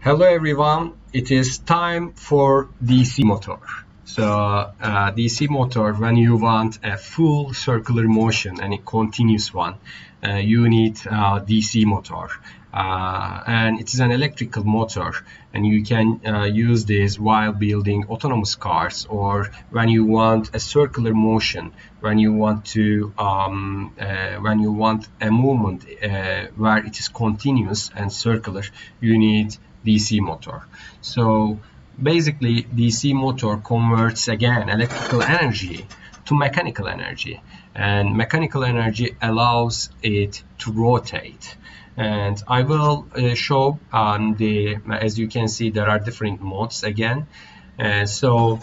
Hello everyone, it is time for DC motor. So DC motor, when you want a full circular motion and a continuous one, you need DC motor. And it is an electrical motor, and you can use this while building autonomous cars, or when you want a circular motion, when you want a movement where it is continuous and circular, you need DC motor. So basically DC motor converts again electrical energy to mechanical energy, and mechanical energy allows it to rotate. And I will show as you can see, there are different modes again. So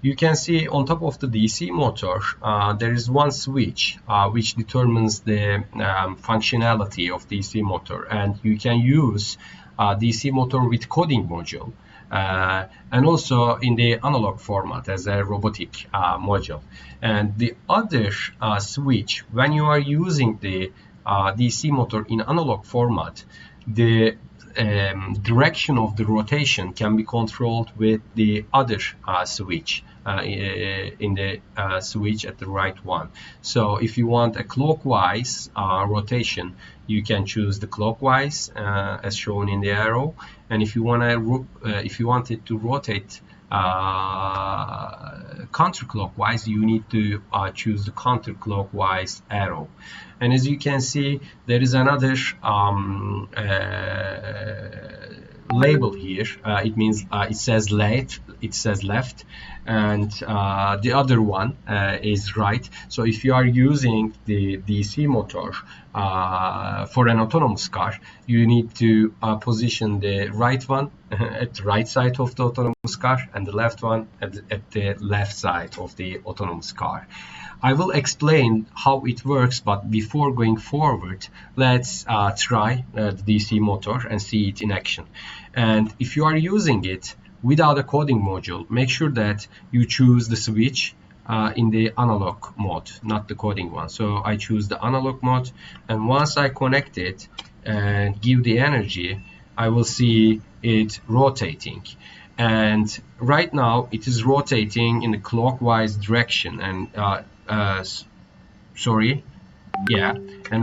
you can see on top of the DC motor there is one switch which determines the functionality of DC motor, and you can use DC motor with coding module and also in the analog format as a robotic module. And the other switch, when you are using the DC motor in analog format, the direction of the rotation can be controlled with the other switch in the switch at the right one. So if you want a clockwise rotation, you can choose the clockwise as shown in the arrow, and if you want it to rotate counterclockwise, you need to choose the counterclockwise arrow. And as you can see, there is another label here. It means it says left, and the other one is right. So if you are using the DC motor for an autonomous car, you need to position the right one at the right side of the autonomous car and the left one at the left side of the autonomous car. I will explain how it works, but before going forward, let's try the DC motor and see it in action. And if you are using it without a coding module, make sure that you choose the switch in the analog mode, not the coding one. So I choose the analog mode, and once I connect it and give the energy, I will see it rotating. And right now it is rotating in the clockwise direction, and and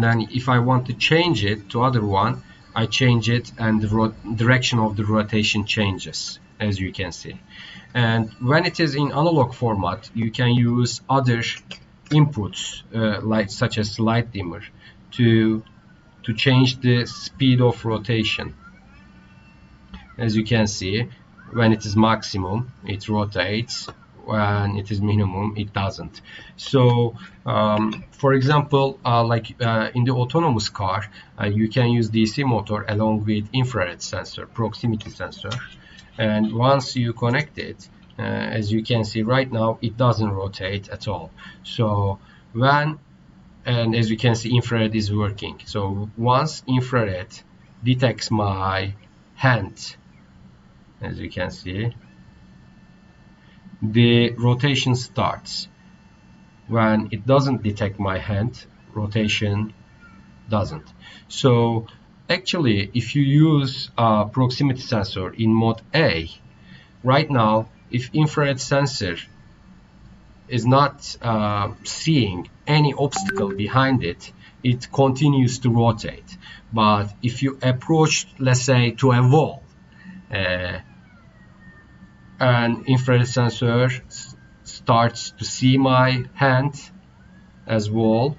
then if I want to change it to other one, I change it and the direction of the rotation changes, as you can see. And when it is in analog format, you can use other inputs such as light dimmer to change the speed of rotation. As you can see, when it is maximum, it rotates. When it is minimum, it doesn't. So for example, in the autonomous car, you can use DC motor along with infrared sensor, proximity sensor, and once you connect it, as you can see right now, it doesn't rotate at all. So and as you can see, infrared is working. So once infrared detects my hand, as you can see, the rotation starts. When it doesn't detect my hand, rotation doesn't. So actually, if you use proximity sensor in mode A, right now, if infrared sensor is not seeing any obstacle behind it, it continues to rotate. But if you approach, let's say, to a wall, and infrared sensor starts to see my hand as wall,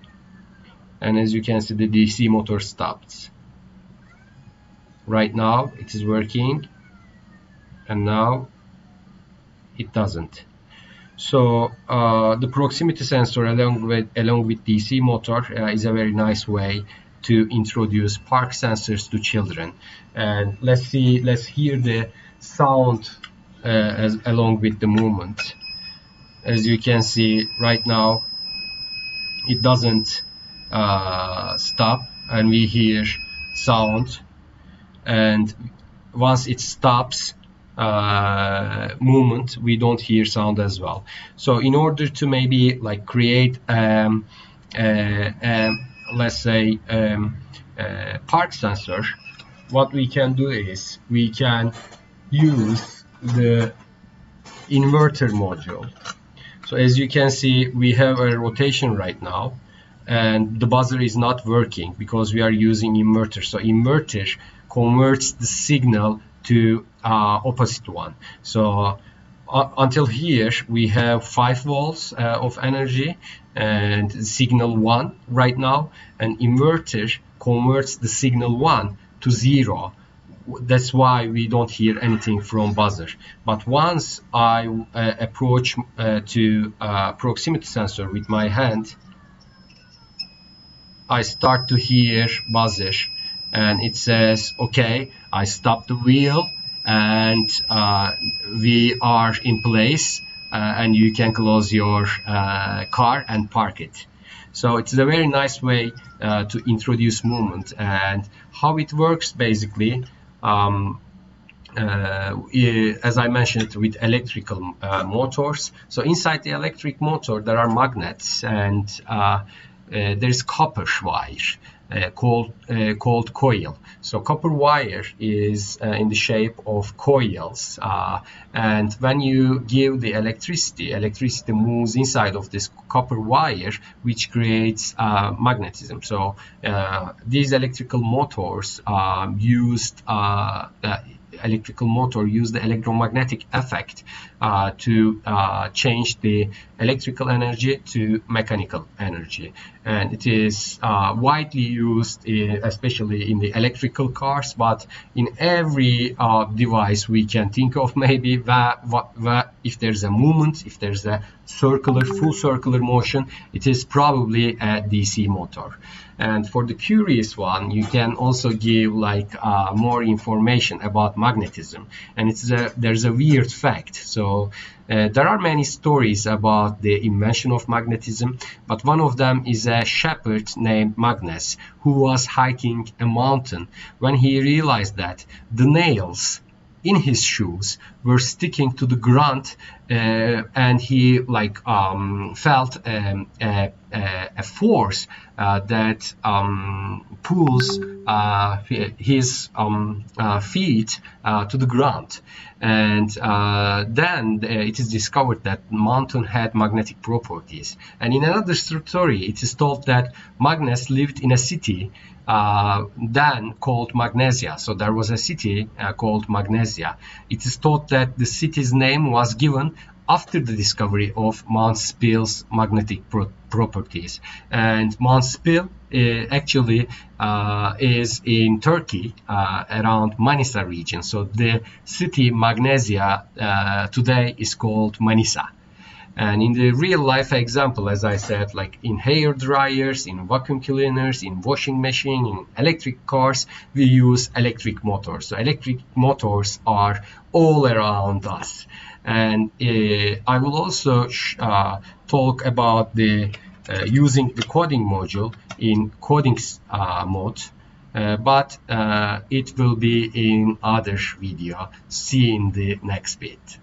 and as you can see, the DC motor stops. Right now it is working, and now it doesn't. So the proximity sensor along with DC motor is a very nice way to introduce park sensors to children. And let's hear the sound along with the movement. As you can see right now, it doesn't stop, and we hear sound, and once it stops movement, we don't hear sound as well. So in order to maybe like create let's say park sensor, what we can do is we can use the inverter module. So as you can see, we have a rotation right now, and the buzzer is not working because we are using inverter. So inverter converts the signal to opposite one. So until here we have 5 volts of energy and signal 1 right now, and inverter converts the signal 1 to 0. That's why we don't hear anything from buzzer. But once I approach to proximity sensor with my hand, I start to hear buzzer, and it says, okay, I stop the wheel and we are in place, and you can close your car and park it. So it's a very nice way to introduce movement. And how it works basically, as I mentioned, with electrical motors. So inside the electric motor there are magnets, and there's copper wire called coil. So copper wire is in the shape of coils, and when you give the electricity moves inside of this copper wire, which creates magnetism. So these electrical motors used use the electromagnetic effect to change the electrical energy to mechanical energy, and it is widely used especially in the electrical cars, but in every device we can think of, maybe if there's a movement, if there's a full circular motion, it is probably a DC motor. And for the curious one, you can also give more information about magnetism. And there's a weird fact. So there are many stories about the invention of magnetism, but one of them is a shepherd named Magnus who was hiking a mountain when he realized that the nails in his shoes were sticking to the ground, and he felt a force that pulls his feet to the ground. And then it is discovered that mountain had magnetic properties. And in another story, it is told that Magnus lived in a city then called Magnesia. So there was a city called Magnesia. It is thought that the city's name was given after the discovery of Mount Spill's magnetic properties. And Mount Spill actually is in Turkey, around Manisa region. So the city Magnesia today is called Manisa. And in the real life example, as I said, like in hair dryers, in vacuum cleaners, in washing machine, in electric cars, we use electric motors. So electric motors are all around us. And I will also talk about the using the coding module in coding mode, but it will be in other video. See you in the next bit.